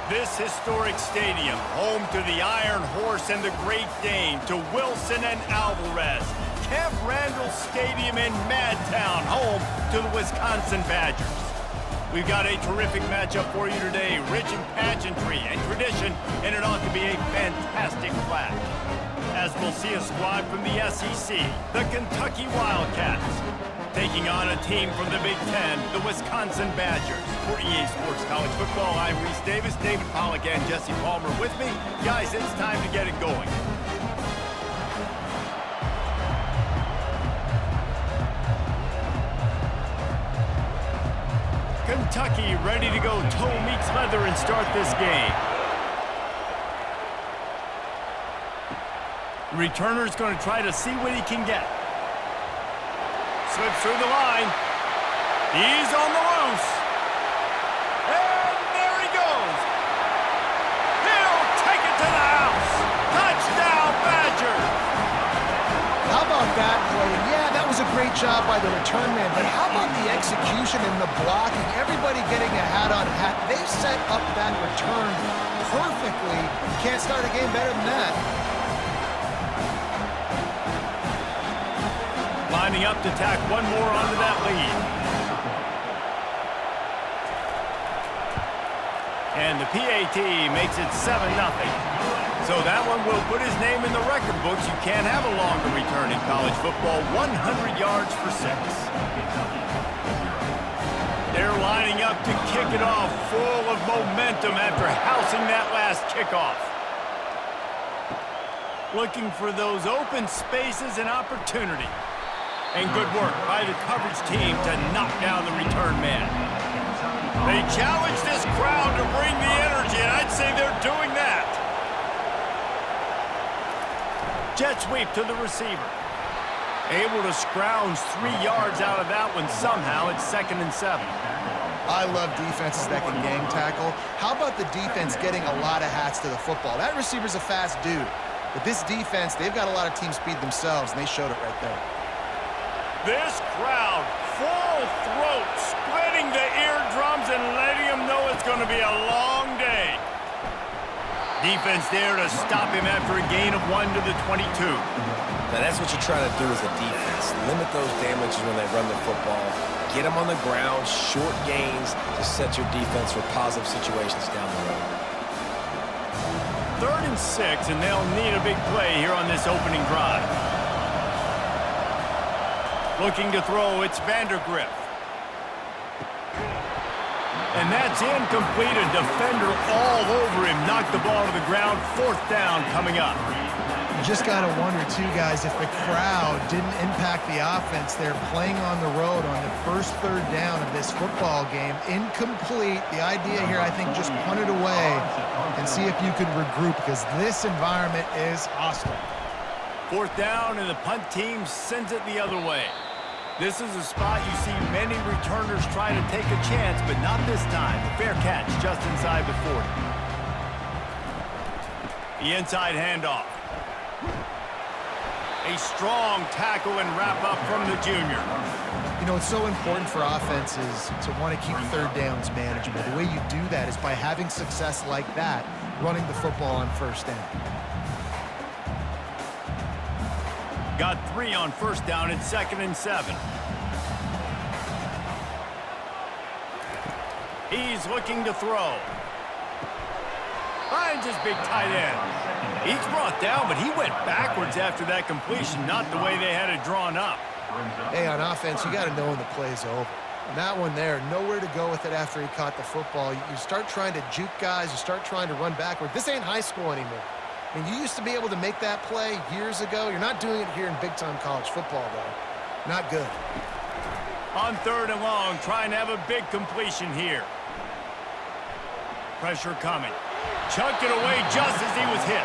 This historic stadium, home to the Iron Horse and the Great Dane, to Wilson and Alvarez. Camp Randall Stadium in Madtown, home to the Wisconsin Badgers. We've got a terrific matchup for you today, rich in pageantry and tradition, and it ought to be a fantastic clash. As we'll see a squad from the SEC, the Kentucky Wildcats, taking on a team from the Big Ten, the Wisconsin Badgers. For EA Sports College Football, I'm Reese Davis, David Pollack, and Jesse Palmer with me. Guys, it's time to get it going. Kentucky ready to go toe meets leather and start this game. Returner's going to try to see what he can get. Slips through the line. He's on the loose. And there he goes. He'll take it to the house. Touchdown, Badgers. How about that play? Yeah, that was a great job by the return man, but how about the execution and the blocking? Everybody getting a hat-on-hat. They set up that return perfectly. Can't start a game better than that. Lining up to tack one more onto that lead. And the PAT makes it 7-0. So that one will put his name in the record books. You can't have a longer return in college football. 100 yards for 6. They're lining up to kick it off, full of momentum after housing that last kickoff. Looking for those open spaces and opportunity. And good work by the coverage team to knock down the return man. They challenge this crowd to bring the energy, and I'd say they're doing that. Jet sweep to the receiver. Able to scrounge 3 yards out of that one somehow. It's 2nd and 7. I love defenses that can gang tackle. How about the defense getting a lot of hats to the football? That receiver's a fast dude. But this defense, they've got a lot of team speed themselves, and they showed it right there. This crowd, full throat, splitting the eardrums and letting them know it's going to be a long day. Defense there to stop him after a gain of 1 to the 22. Now that's what you're trying to do as a defense. Limit those damages when they run the football. Get them on the ground, short gains to set your defense for positive situations down the road. 3rd and 6, and they'll need a big play here on this opening drive. Looking to throw, it's Vandergriff. And that's incomplete. A defender all over him. Knocked the ball to the ground. 4th down coming up. You just got to wonder, too, guys, if the crowd didn't impact the offense. They're playing on the road on the first 3rd down of this football game. Incomplete. The idea here, I think, just punt it away and see if you can regroup, because this environment is hostile. 4th down, and the punt team sends it the other way. This is a spot you see many returners try to take a chance, but not this time. The fair catch just inside the 40. The inside handoff. A strong tackle and wrap up from the junior. You know, it's so important for offenses to want to keep 3rd downs manageable. The way you do that is by having success like that, running the football on 1st down. Got 3 on 1st down. It's 2nd and 7. He's looking to throw. Finds his big tight end. He's brought down, but he went backwards after that completion, not the way they had it drawn up. Hey, on offense, you got to know when the play's over. And that one there, nowhere to go with it after he caught the football. You start trying to juke guys. You start trying to run backward. This ain't high school anymore. I mean, you used to be able to make that play years ago. You're not doing it here in big-time college football, though. Not good. On 3rd and long, trying to have a big completion here. Pressure coming. Chucked it away just as he was hit.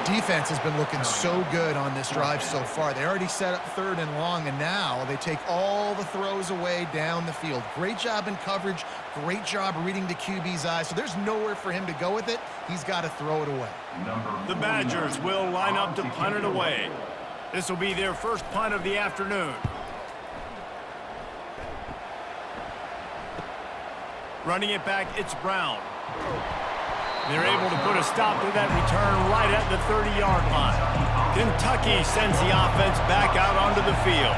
Defense has been looking so good on this drive so far. They already set up 3rd and long, and now they take all the throws away down the field. Great job in coverage. Great job reading the QB's eyes. So there's nowhere for him to go with it. He's got to throw it away. The Badgers will line up to punt it away. This will be their first punt of the afternoon. Running it back, it's Brown. They're able to put a stop to that return right at the 30-yard line. Kentucky sends the offense back out onto the field.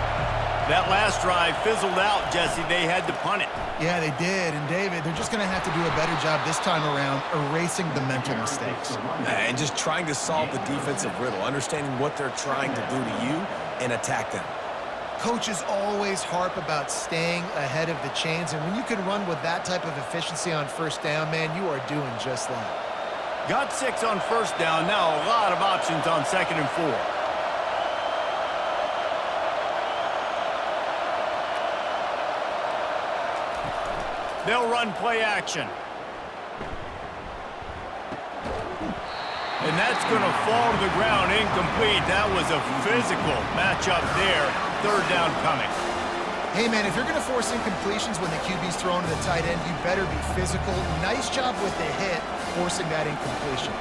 That last drive fizzled out, Jesse. They had to punt it. Yeah, they did. And, David, they're just going to have to do a better job this time around erasing the mental mistakes. And just trying to solve the defensive riddle, understanding what they're trying to do to you and attack them. Coaches always harp about staying ahead of the chains, and when you can run with that type of efficiency on first down, man, you are doing just that. Got 6 on first down. Now a lot of options on 2nd and 4. They'll run play action. And that's going to fall to the ground incomplete. That was a physical matchup there. 3rd down coming. Hey, man, if you're going to force incompletions when the QB's thrown to the tight end, you better be physical. Nice job with the hit, forcing that incompletion.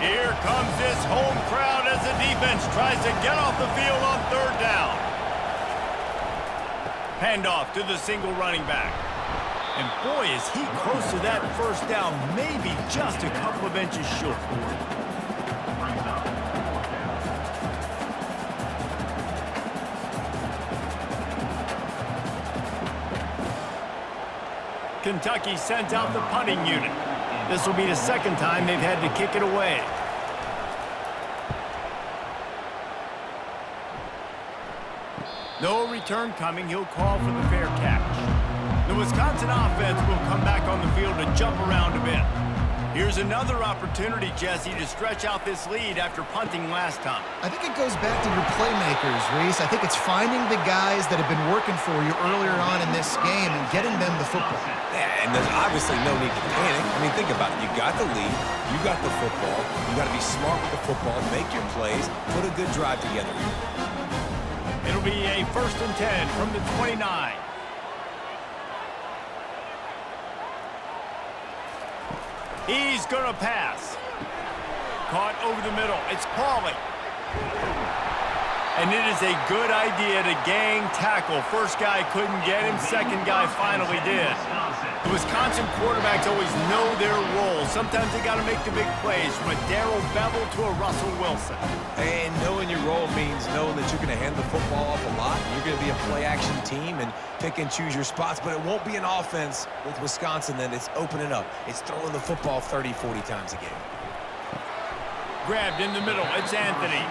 Here comes this home crowd as the defense tries to get off the field on 3rd down. Handoff to the single running back. And boy, is he close to that first down, maybe just a couple of inches short. Kentucky sends out the punting unit. This will be the 2nd time they've had to kick it away. No return coming. He'll call for the fair catch. The Wisconsin offense will come back on the field to jump around a bit. Here's another opportunity, Jesse, to stretch out this lead after punting last time. I think it goes back to your playmakers, Reese. I think it's finding the guys that have been working for you earlier on in this game and getting them the football. Yeah, and there's obviously no need to panic. I mean, think about it. You got the lead. You got the football. You got to be smart with the football, make your plays, put a good drive together. It'll be a 1st and 10 from the 29. He's going to pass. Caught over the middle. It's Pauly. And it is a good idea to gang tackle. First guy couldn't get him. Second guy finally did. The Wisconsin quarterbacks always know their role. Sometimes they got to make the big plays, from a Darrell Bevel to a Russell Wilson. And knowing your role means knowing that you're going to hand the football off a lot. You're going to be a play-action team and pick and choose your spots. But it won't be an offense with Wisconsin that it's opening up. It's throwing the football 30, 40 times a game. Grabbed in the middle. It's Anthony.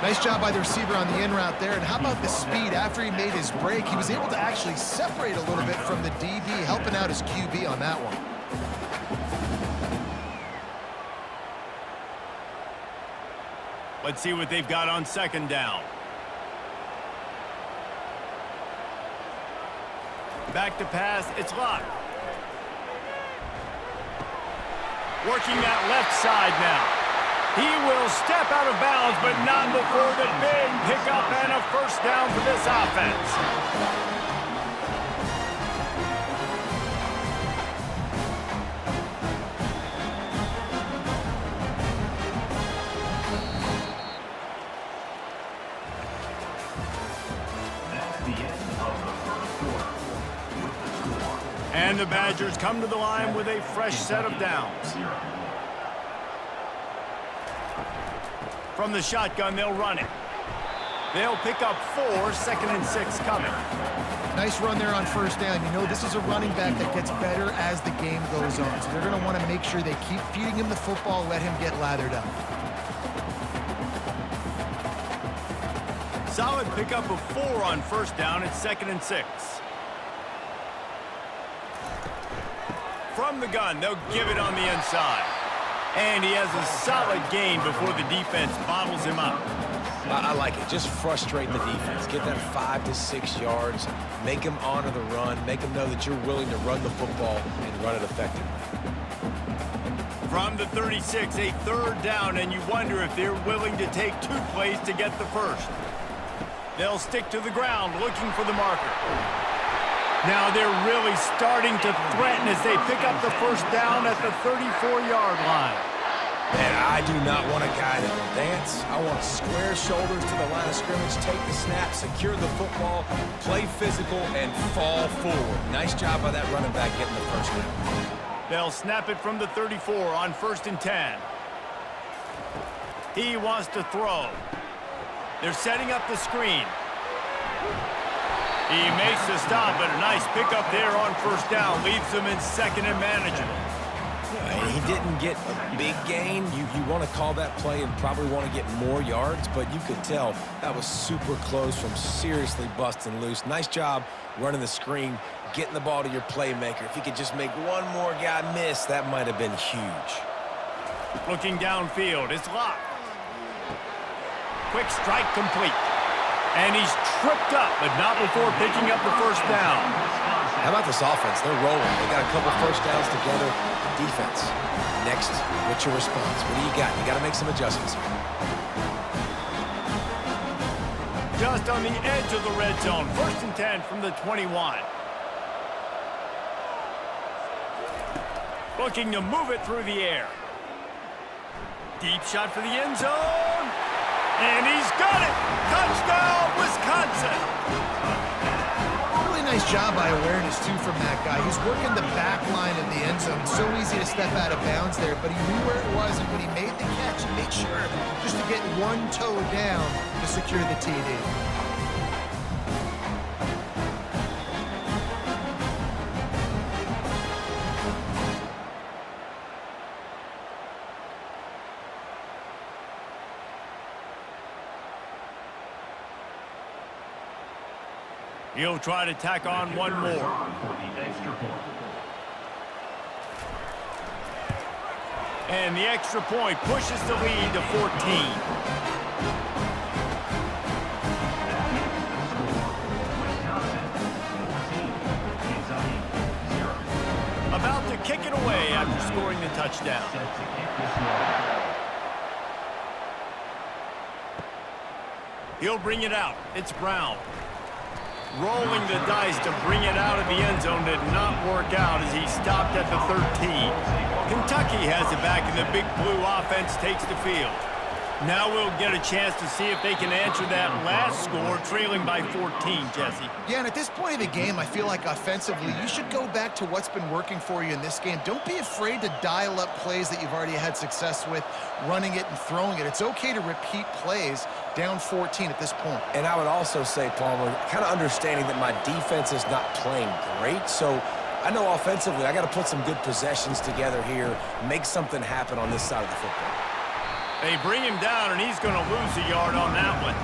Nice job by the receiver on the in route there. And how about the speed? After he made his break, he was able to actually separate a little bit from the DB, helping out his QB on that one. Let's see what they've got on 2nd down. Back to pass. It's locked. Working that left side now. He will step out of bounds, but not before the big pickup and a 1st down for this offense. That's the end of the 1st quarter. With the score. And the Badgers come to the line with a fresh set of downs. From the shotgun, they'll run it. They'll pick up 4, 2nd and 6 coming. Nice run there on 1st down. You know, this is a running back that gets better as the game goes on. So they're going to want to make sure they keep feeding him the football, let him get lathered up. Solid pickup of 4 on 1st down. It's 2nd and 6. From the gun, they'll give it on the inside. And he has a solid gain before the defense bottles him up. I like it. Just frustrate the defense. Get that 5 to 6 yards. Make them honor the run. Make them know that you're willing to run the football and run it effectively. From the 36, a 3rd down, and you wonder if they're willing to take 2 plays to get the 1st. They'll stick to the ground looking for the marker. Now they're really starting to threaten as they pick up the 1st down at the 34-yard line. And I do not want a guy that will dance. I want square shoulders to the line of scrimmage, take the snap, secure the football, play physical, and fall forward. Nice job by that running back getting the 1st down. They'll snap it from the 34 on 1st and 10. He wants to throw. They're setting up the screen. He makes the stop, but a nice pickup there on 1st down. Leaves them in 2nd and manageable. He didn't get a big gain. You want to call that play and probably want to get more yards, but you could tell that was super close from seriously busting loose. Nice job running the screen, getting the ball to your playmaker. If he could just make one more guy miss, that might have been huge. Looking downfield, it's locked. Quick strike complete. And he's tripped up, but not before picking up the 1st down. How about this offense? They're rolling. They got a couple 1st downs together. Defense. Next, what's your response? What do you got? You got to make some adjustments. Just on the edge of the red zone. 1st and 10 from the 21. Looking to move it through the air. Deep shot for the end zone. And he's got it! Touchdown, Wisconsin! Really nice job by awareness, too, from that guy. He's working the back line of the end zone. It's so easy to step out of bounds there, but he knew where it was, and when he made the catch, he made sure just to get one toe down to secure the TD. He'll try to tack on one more. And the extra point pushes the lead to 14. About to kick it away after scoring the touchdown. He'll bring it out. It's Brown. Rolling the dice to bring it out of the end zone did not work out as he stopped at the 13. Kentucky has it back, and the Big Blue offense takes the field. Now we'll get a chance to see if they can answer that last score, trailing by 14, Jesse. Yeah, and at this point of the game, I feel like offensively, you should go back to what's been working for you in this game. Don't be afraid to dial up plays that you've already had success with, running it and throwing it. It's okay to repeat plays down 14 at this point. And I would also say, Palmer, kind of understanding that my defense is not playing great, so I know offensively I got to put some good possessions together here, make something happen on this side of the football. They bring him down, and he's going to lose a yard on that one.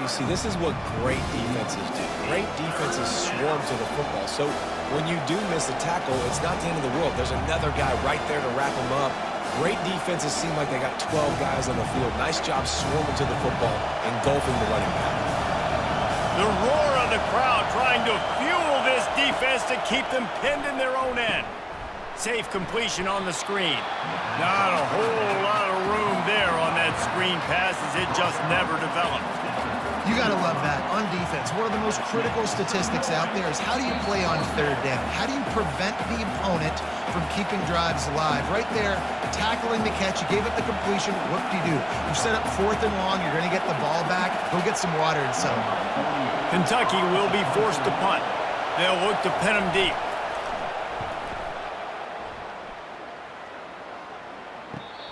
You see, this is what great defenses do. Great defenses swarm to the football. So when you do miss a tackle, it's not the end of the world. There's another guy right there to wrap him up. Great defenses seem like they got 12 guys on the field. Nice job swarming to the football, engulfing the running back. The roar of the crowd trying to fuel this defense to keep them pinned in their own end. Safe completion on the screen. Not a whole lot of room there on that screen pass as it just never developed. You got to love that. On defense, one of the most critical statistics out there is how do you play on 3rd down? How do you prevent the opponent from keeping drives alive? Right there, tackling the catch, you gave up the completion, whoop-de-doo. You set up 4th and long, you're going to get the ball back, go get some water and settle. Kentucky will be forced to punt. They'll look to pin them deep.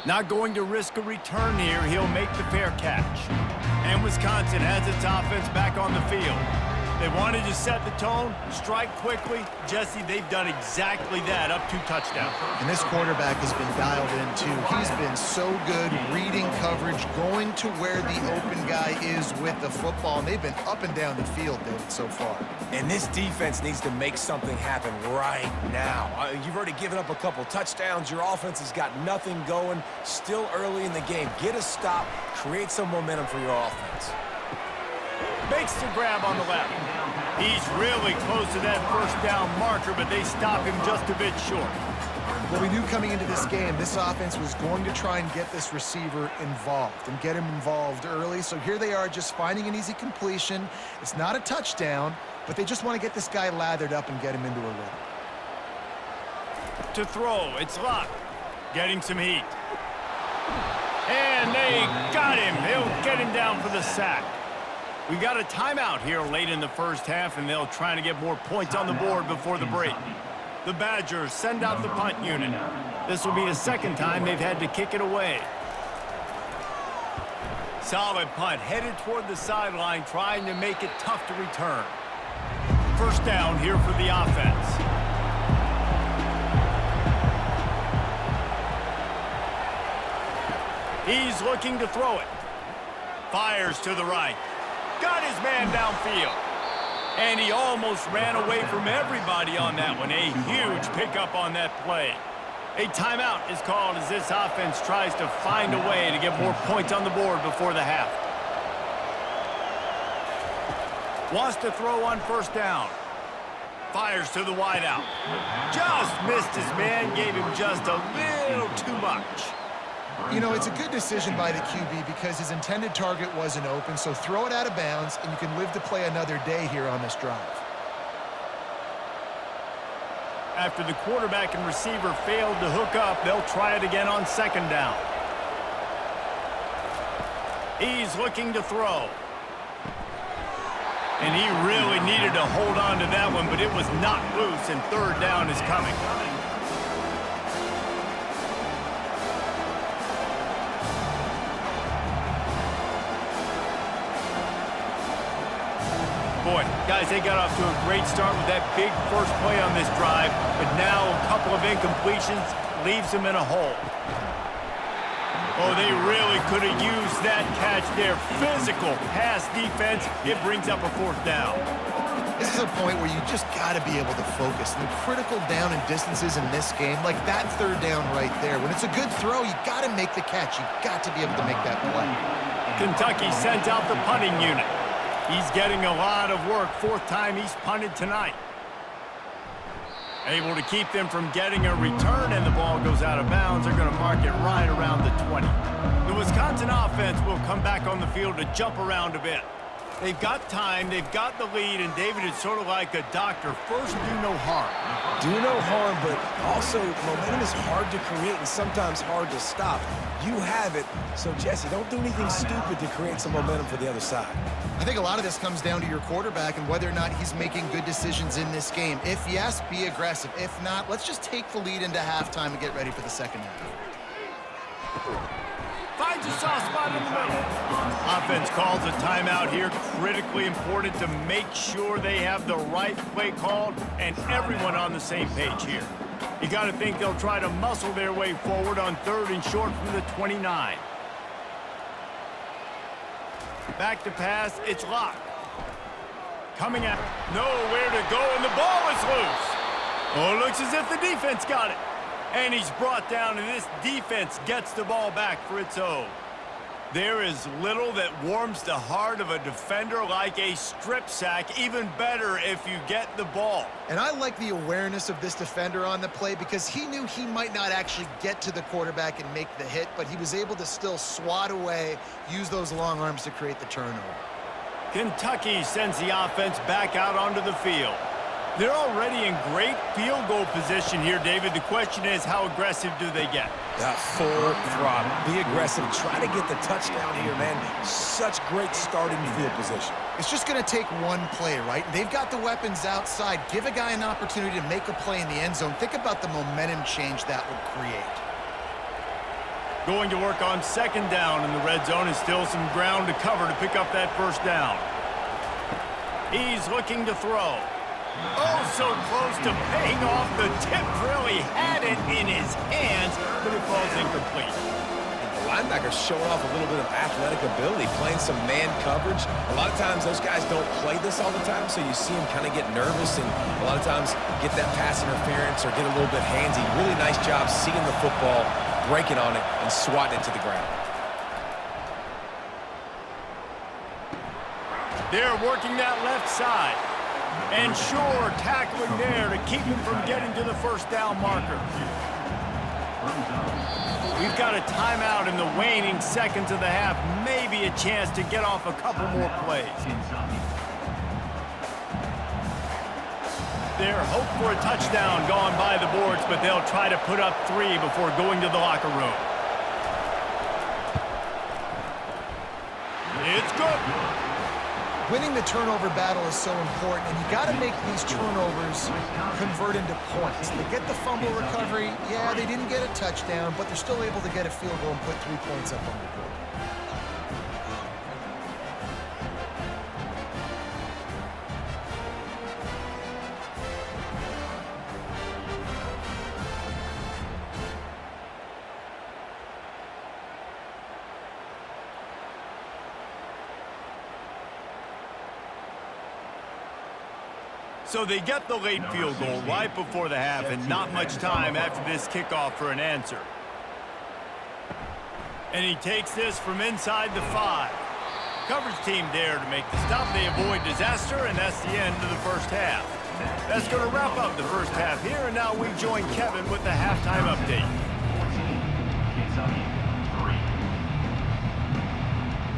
Not going to risk a return here. He'll make the fair catch. And Wisconsin has its offense back on the field. They wanted to set the tone, strike quickly. Jesse, they've done exactly that, up 2 touchdowns. And this quarterback has been dialed in, too. He's been so good reading coverage, going to where the open guy is with the football, and they've been up and down the field, David, so far. And this defense needs to make something happen right now. You've already given up a couple touchdowns. Your offense has got nothing going. Still early in the game. Get a stop. Create some momentum for your offense. Makes the grab on the left. He's really close to that 1st down marker, but they stop him just a bit short. Well, we knew coming into this game, this offense was going to try and get this receiver involved and get him involved early. So here they are just finding an easy completion. It's not a touchdown, but they just want to get this guy lathered up and get him into a rhythm. To throw, it's locked. Getting some heat. And they got him. They'll get him down for the sack. We got a timeout here late in the 1st half, and they'll try to get more points on the board before the break. The Badgers send out the punt unit. This will be the second time they've had to kick it away. Solid punt, headed toward the sideline, trying to make it tough to return. First down here for the offense. He's looking to throw it. Fires to the right. Got his man downfield. And he almost ran away from everybody on that one. A huge pickup on that play. A timeout is called as this offense tries to find a way to get more points on the board before the half. Wants to throw on first down. Fires to the wideout. Just missed his man, gave him just a little too much. You know, it's a good decision by the QB because his intended target wasn't open, so throw it out of bounds, and you can live to play another day here on this drive. After the quarterback and receiver failed to hook up, they'll try it again on second down. He's looking to throw. And he really needed to hold on to that one, but it was not loose, and third down is coming. Boy, guys, they got off to a great start with that big first play on this drive, but now a couple of incompletions leaves them in a hole. Oh, they really could have used that catch there. Physical pass defense. It brings up a fourth down. This is a point where you just got to be able to focus. The critical down and distances in this game, like that third down right there. When it's a good throw, you got to make the catch. You got to be able to make that play. Kentucky sends out the punting unit. He's getting a lot of work. Fourth time he's punted tonight. Able to keep them from getting a return, and the ball goes out of bounds. They're going to mark it right around the 20. The Wisconsin offense will come back on the field to jump around a bit. They've got time, they've got the lead, and David is sort of like a doctor. First, do no harm. Do no harm, but also momentum is hard to create and sometimes hard to stop. You have it, so Jesse, don't do anything stupid to create some momentum for the other side. I think a lot of this comes down to your quarterback and whether or not he's making good decisions in this game. If yes, be aggressive. If not, let's just take the lead into halftime and get ready for the second half. Finds a soft spot in the middle. Offense calls a timeout here. Critically important to make sure they have the right play called and everyone on the same page here. You got to think they'll try to muscle their way forward on third and short from the 29. Back to pass, it's locked. Coming out, nowhere to go, and the ball is loose. Oh, it looks as if the defense got it. And he's brought down, and this defense gets the ball back for its own. There is little that warms the heart of a defender like a strip sack. Even better if you get the ball. And I like the awareness of this defender on the play because he knew he might not actually get to the quarterback and make the hit, but he was able to still swat away, use those long arms to create the turnover. Kentucky sends the offense back out onto the field. They're already in great field goal position here, David. The question is, how aggressive do they get? Full throttle. Be aggressive. Try to get the touchdown here, man. Such great starting field position. It's just going to take one play, right? They've got the weapons outside. Give a guy an opportunity to make a play in the end zone. Think about the momentum change that would create. Going to work on second down in the red zone, and still some ground to cover to pick up that first down. He's looking to throw. Oh, so close to paying off. The tip really had it in his hands, but it falls incomplete. The linebacker's showing off a little bit of athletic ability, playing some man coverage. A lot of times those guys don't play this all the time, so you see them kind of get nervous and a lot of times get that pass interference or get a little bit handsy. Really nice job seeing the football, breaking on it, and swatting it to the ground. They're working that left side. And sure, tackling there to keep him from getting to the first down marker. We've got a timeout in the waning seconds of the half. Maybe a chance to get off a couple more plays. Their hope for a touchdown gone by the boards, but they'll try to put up 3 before going to the locker room. It's good. Winning the turnover battle is so important, and you got to make these turnovers convert into points. They get the fumble recovery. Yeah, they didn't get a touchdown, but they're still able to get a field goal and put 3 points up on the board. So they get the late field goal right before the half, and not much time after this kickoff for an answer. And he takes this from inside the 5. Coverage team there to make the stop. They avoid disaster, and that's the end of the first half. That's going to wrap up the first half here, and now we join Kevin with the halftime update.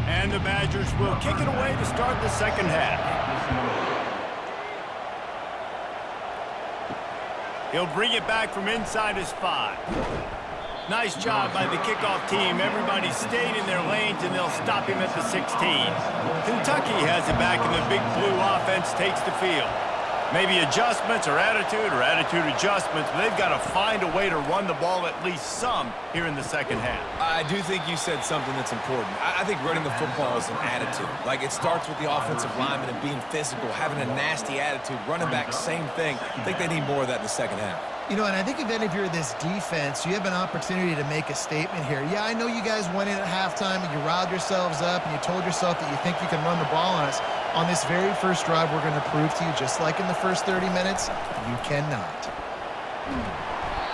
And the Badgers will kick it away to start the second half. He'll bring it back from inside his 5. Nice job by the kickoff team. Everybody stayed in their lanes, and they'll stop him at the 16. Kentucky has it back, and the Big Blue offense takes the field. Maybe adjustments or attitude adjustments, but they've got to find a way to run the ball at least some here in the second half. I do think you said something that's important. I think running the football is an attitude. Like, it starts with the offensive lineman and being physical, having a nasty attitude. Running back, same thing. I think they need more of that in the second half. You know, and I think if you're this defense, you have an opportunity to make a statement here. Yeah, I know you guys went in at halftime and you riled yourselves up and you told yourself that you think you can run the ball on us. On this very first drive, we're going to prove to you, just like in the first 30 minutes, you cannot.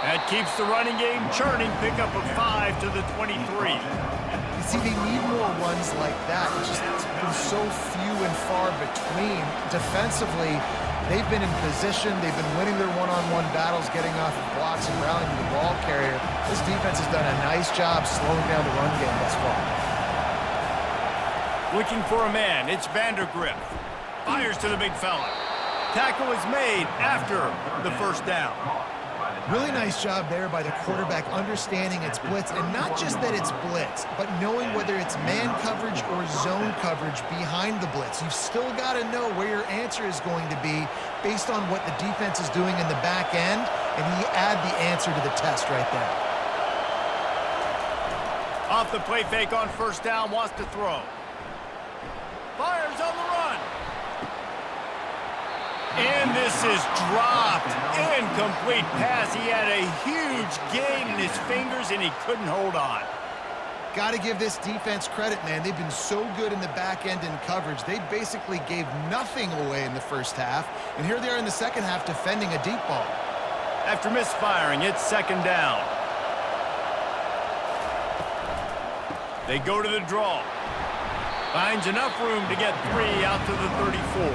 That keeps the running game churning. Pickup of 5 to the 23. You see, they need more runs like that. It's been so few and far between. Defensively, they've been in position. They've been winning their one-on-one battles, getting off of blocks and rallying to the ball carrier. This defense has done a nice job slowing down the run game thus far. Looking for a man. It's Vandergrift. Fires to the big fella. Tackle is made after the first down. Really nice job there by the quarterback understanding it's blitz, and not just that it's blitz, but knowing whether it's man coverage or zone coverage behind the blitz. You've still got to know where your answer is going to be based on what the defense is doing in the back end, and you add the answer to the test right there. Off the play fake on first down, wants to throw. Fires on the run. And this is dropped. Incomplete pass. He had a huge gain in his fingers, and he couldn't hold on. Got to give this defense credit, man. They've been so good in the back end in coverage. They basically gave nothing away in the first half, and here they are in the second half defending a deep ball. After misfiring, it's second down. They go to the draw. Finds enough room to get 3 out to the 34.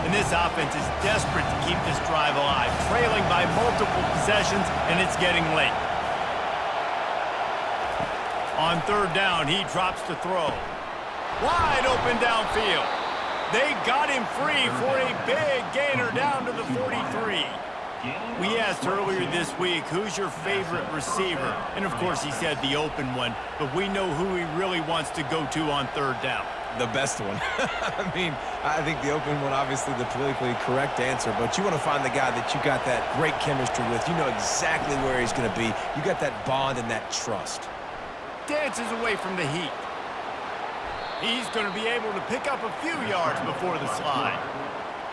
And this offense is desperate to keep this drive alive, trailing by multiple possessions, and it's getting late. On third down, he drops to throw. Wide open downfield. They got him free for a big gainer down to the 43. We asked earlier this week, who's your favorite receiver? And, of course, he said the open one, but we know who he really wants to go to on third down. The best one. I mean, I think the open one, obviously the politically correct answer, but you want to find the guy that you got that great chemistry with. You know exactly where he's going to be. You got that bond and that trust. Dances away from the heat. He's going to be able to pick up a few yards before the slide.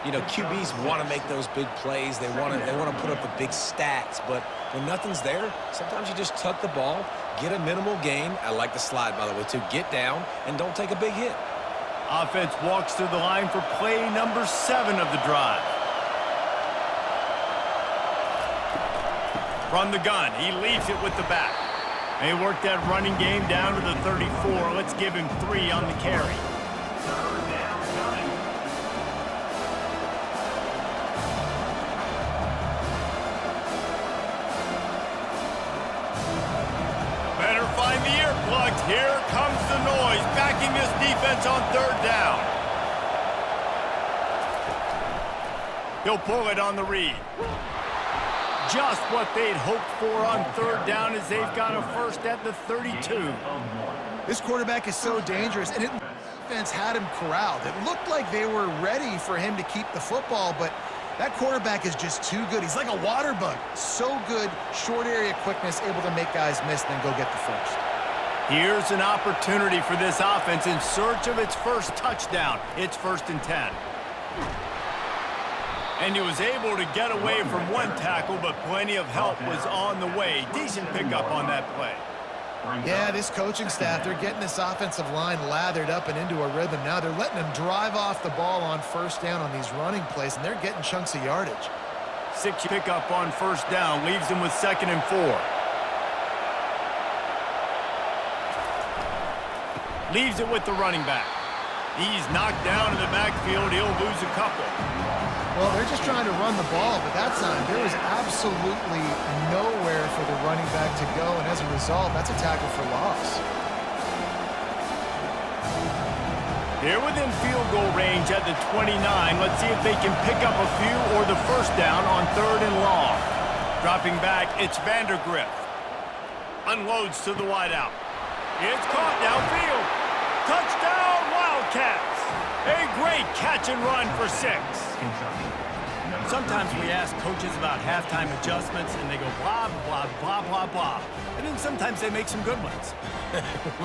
You know, QBs want to make those big plays. They want to put up the big stats, but when nothing's there, sometimes you just tuck the ball, get a minimal gain. I like the slide, by the way, too. Get down and don't take a big hit. Offense walks to the line for play number 7 of the drive. From the gun, he leaves it with the back. They work that running game down to the 34. Let's give him 3 on the carry. Better find the earplugs. Here comes the noise, backing this defense on third down. He'll pull it on the read. Just what they'd hoped for on third down as they've got a first at the 32. This quarterback is so dangerous, and the defense had him corralled. It looked like they were ready for him to keep the football, but that quarterback is just too good. He's like a water bug. So good, short area quickness, able to make guys miss and then go get the first. Here's an opportunity for this offense in search of its first touchdown. It's 1st and 10. And he was able to get away from one tackle, but plenty of help was on the way. Decent pickup on that play. Yeah, this coaching staff, they're getting this offensive line lathered up and into a rhythm. Now they're letting them drive off the ball on first down on these running plays, and they're getting chunks of yardage. 6 pickup on first down, leaves them with 2nd and 4. Leaves it with the running back. He's knocked down in the backfield. He'll lose a couple. Well, they're just trying to run the ball, but that time there was absolutely nowhere for the running back to go, and as a result, that's a tackle for loss. They're within field goal range at the 29. Let's see if they can pick up a few or the first down on 3rd and long. Dropping back, it's Vandergrift. Unloads to the wideout. It's caught downfield. Touchdown, Wildcats. A great catch and run for 6. Sometimes we ask coaches about halftime adjustments, and they go blah, blah, blah, blah, blah. And then sometimes they make some good ones.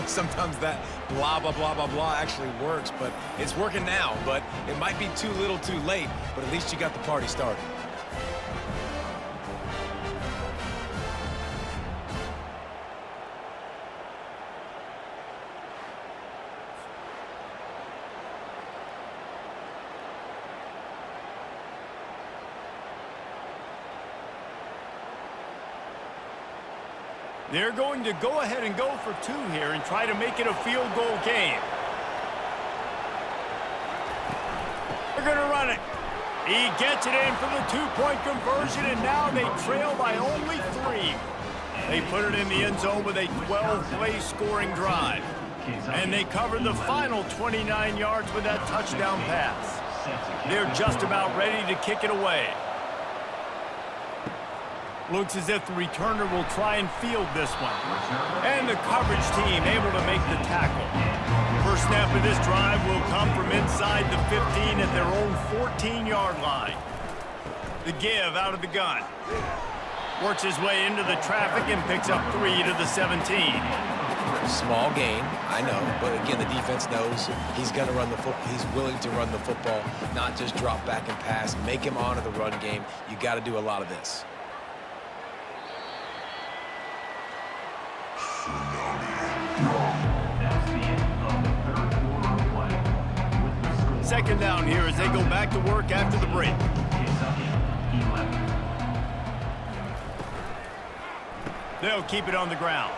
Sometimes that blah, blah, blah, blah, blah actually works, but it's working now. But it might be too little too late, but at least you got the party started. They're going to go ahead and go for 2 here and try to make it a field goal game. They're going to run it. He gets it in for the 2-point conversion, and now they trail by only 3. They put it in the end zone with a 12-play scoring drive. And they cover the final 29 yards with that touchdown pass. They're just about ready to kick it away. Looks as if the returner will try and field this one. And the coverage team able to make the tackle. First snap of this drive will come from inside the 15 at their own 14-yard line. The give out of the gun. Works his way into the traffic and picks up 3 to the 17. Small gain, I know, but again, the defense knows he's going to run the football. He's willing to run the football, not just drop back and pass. Make him honor the run game. You got to do a lot of this. That's the end of the 3rd quarter of play. With the score 2nd down here as they go back to work after the break. Kentucky 11. They'll keep it on the ground.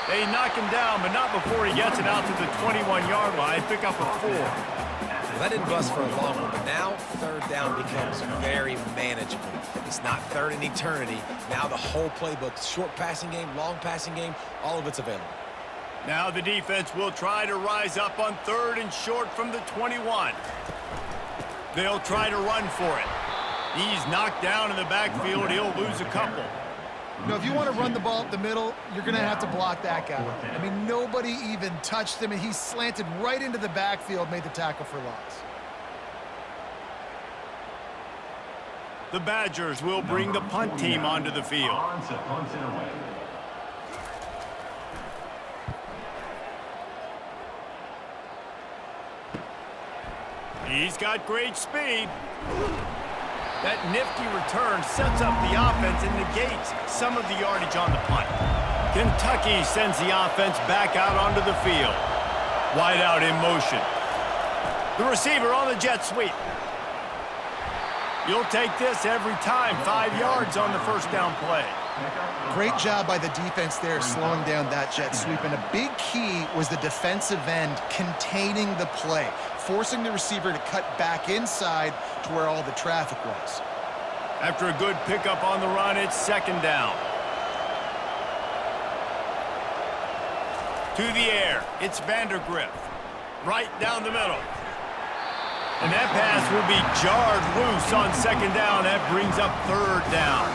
They knock him down, but not before he gets it out to the 21-yard line. Pick up a 4. Well, that didn't bust for a long one, but now 3rd down becomes very manageable. It's not 3rd in eternity. Now the whole playbook, short passing game, long passing game, all of it's available. Now the defense will try to rise up on 3rd and short from the 21. They'll try to run for it. He's knocked down in the backfield. He'll lose a couple. You know, if you want to run the ball up the middle, you're going to have to block that guy. I mean, nobody even touched him, and he slanted right into the backfield, made the tackle for loss. The Badgers will bring the punt team onto the field. On to punt it away. He's got great speed. That nifty return sets up the offense and negates some of the yardage on the punt. Kentucky sends the offense back out onto the field. Wide out in motion. The receiver on the jet sweep. You'll take this every time. 5 yards on the first down play. Great job by the defense there slowing down that jet sweep. And a big key was the defensive end containing the play, forcing the receiver to cut back inside to where all the traffic was. After a good pickup on the run, it's 2nd down. To the air, it's Vandergrift. Right down the middle. And that pass will be jarred loose on second down. That brings up third down.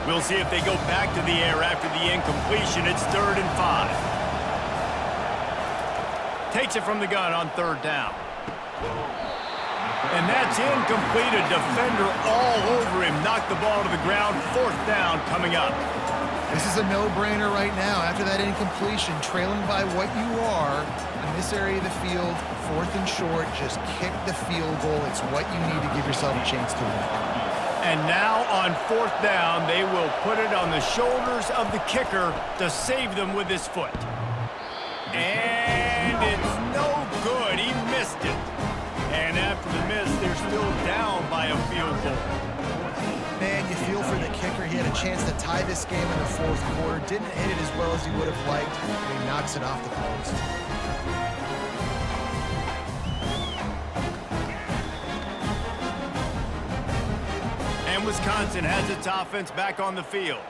We'll see if they go back to the air after the incompletion. It's 3rd and 5. Takes it from the gun on 3rd down. And that's incomplete. A defender all over him. Knocked the ball to the ground. 4th down coming up. This is a no-brainer right now. After that incompletion, trailing by what you are in this area of the field, 4th and short, just kick the field goal. It's what you need to give yourself a chance to win. And now on 4th down, they will put it on the shoulders of the kicker to save them with his foot. And it's no good. He missed it. And after the miss, they're still down by a field goal. Man, you feel for the kicker. He had a chance to tie this game in the 4th quarter. Didn't hit it as well as he would have liked, and he knocks it off the post. And Wisconsin has its offense back on the field.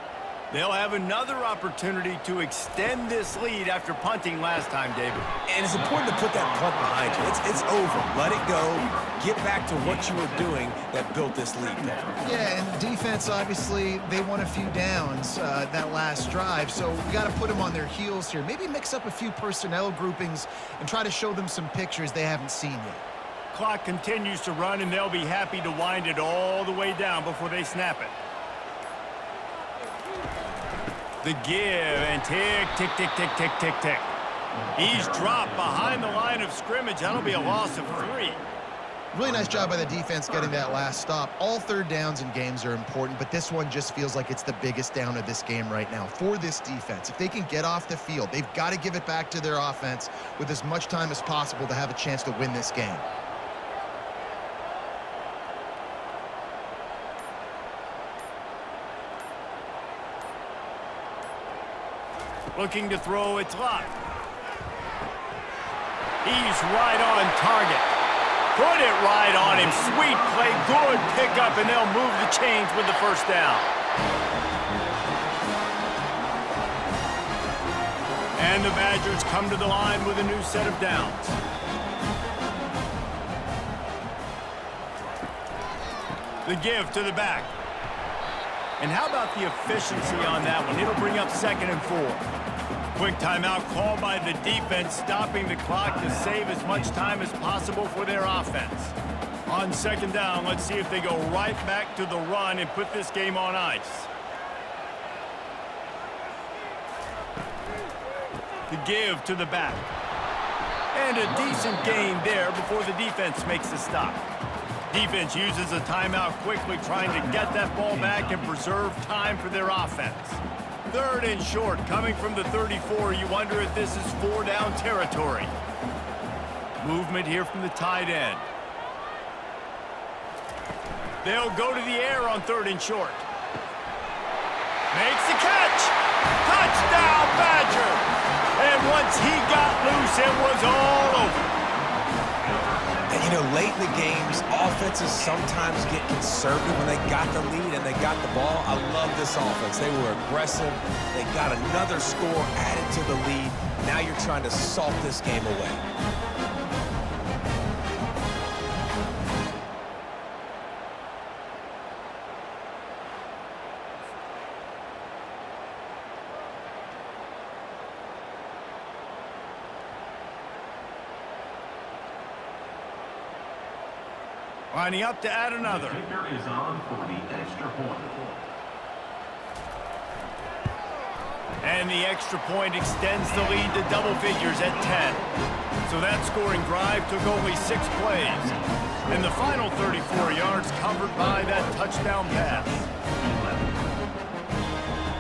They'll have another opportunity to extend this lead after punting last time, David. And it's important to put that punt behind you. It's over. Let it go. Get back to what you were doing that built this lead there. Yeah, and defense, obviously, they won a few downs that last drive, so we got to put them on their heels here. Maybe mix up a few personnel groupings and try to show them some pictures they haven't seen yet. Clock continues to run, and they'll be happy to wind it all the way down before they snap it. The give, and tick, tick, tick, tick, tick, tick, tick. He's dropped behind the line of scrimmage. That'll be a loss of 3. Really nice job by the defense getting that last stop. All 3rd downs in games are important, but this one just feels like it's the biggest down of this game right now for this defense. If they can get off the field, they've got to give it back to their offense with as much time as possible to have a chance to win this game. Looking to throw, it's locked. He's right on target. Put it right on him. Sweet play, good pickup, and they'll move the chains with the 1st down. And the Badgers come to the line with a new set of downs. The give to the back. And how about the efficiency on that one? It'll bring up 2nd and 4. Quick timeout called by the defense, stopping the clock to save as much time as possible for their offense. On 2nd down, let's see if they go right back to the run and put this game on ice. The give to the back. And a decent gain there before the defense makes the stop. Defense uses a timeout quickly, trying to get that ball back and preserve time for their offense. 3rd and short, coming from the 34. You wonder if this is 4-down territory. Movement here from the tight end. They'll go to the air on 3rd and short. Makes the catch. Touchdown, Badger. And once he got loose, it was all over. And, you know, late in the games, offenses sometimes get conservative when they got the lead and they got the ball. I love this offense. They were aggressive. They got another score added to the lead. Now you're trying to salt this game away. Lining up to add another. The kicker is on for the extra point. And the extra point extends the lead to double figures at 10. So that scoring drive took only 6 plays. And the final 34 yards covered by that touchdown pass.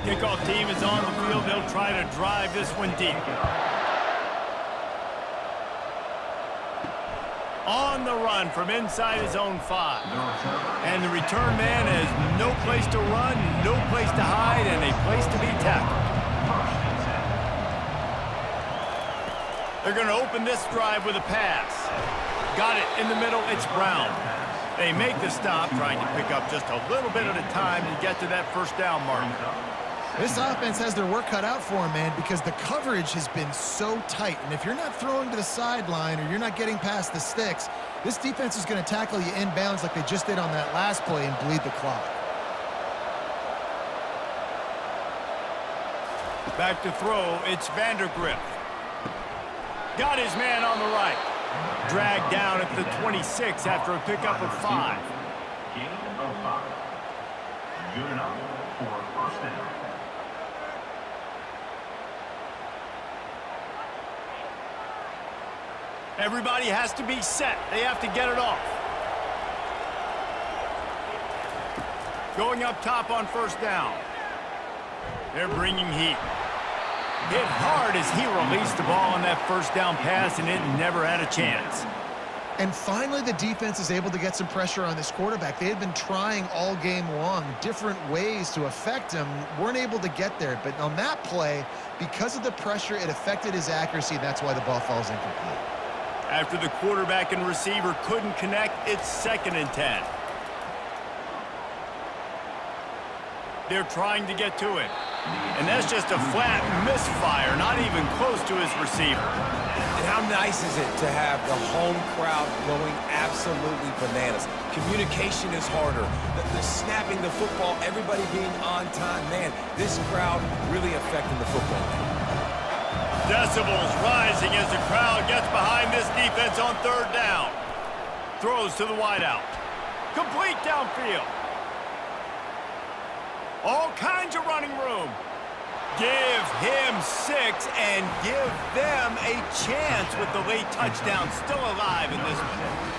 Kickoff team is on the field. They'll try to drive this one deep. On the run from inside his own 5. And the return man has no place to run, no place to hide, and a place to be tackled. They're going to open this drive with a pass. Got it in the middle. It's Brown. They make the stop, trying to pick up just a little bit at a time to get to that first down mark. This offense has their work cut out for them, man, because the coverage has been so tight. And if you're not throwing to the sideline or you're not getting past the sticks, this defense is going to tackle you inbounds like they just did on that last play and bleed the clock. Back to throw, it's Vandergrift. Got his man on the right. Dragged down at the 26 after a pickup of 5. Gain of 5. Good enough for first down. Everybody has to be set. They have to get it off. Going up top on first down. They're bringing heat. Hit hard as he released the ball on that first down pass, and it never had a chance. And finally, the defense is able to get some pressure on this quarterback. They had been trying all game long different ways to affect him, weren't able to get there. But on that play, because of the pressure, it affected his accuracy, and that's why the ball falls incomplete. After the quarterback and receiver couldn't connect, it's 2nd and 10. They're trying to get to it. And that's just a flat misfire, not even close to his receiver. And how nice is it to have the home crowd going absolutely bananas? Communication is harder. The snapping the football, everybody being on time. Man, this crowd really affecting the football game. Decibels rising as the crowd gets behind this defense on 3rd down. Throws to the wideout. Complete downfield. All kinds of running room. Give him 6 and give them a chance with the late touchdown still alive in this one.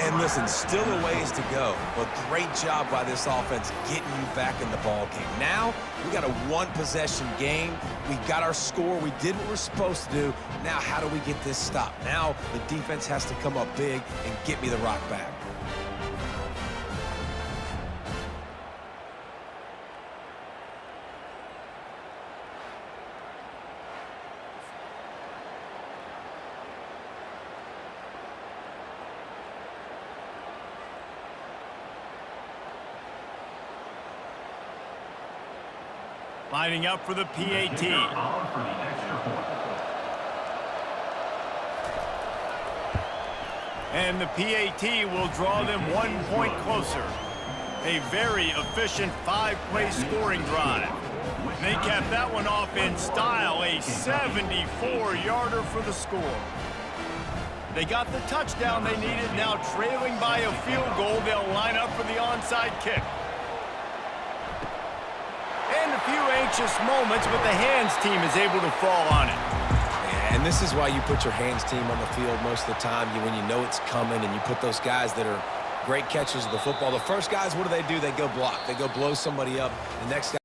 And listen, still a ways to go, but great job by this offense getting you back in the ball game. Now, we got a 1-possession game. We got our score. We did what we're supposed to do. Now, how do we get this stop? Now, the defense has to come up big and get me the rock back. Lining up for the PAT. And the PAT will draw them 1 point closer. A very efficient 5-play scoring drive. They capped that one off in style, a 74-yarder for the score. They got the touchdown they needed. Now trailing by a field goal, they'll line up for the onside kick. And a few anxious moments, but the hands team is able to fall on it. And this is why you put your hands team on the field most of the time. When you know it's coming, and you put those guys that are great catchers of the football. The first guys, what do? They go block. They go blow somebody up. The next guy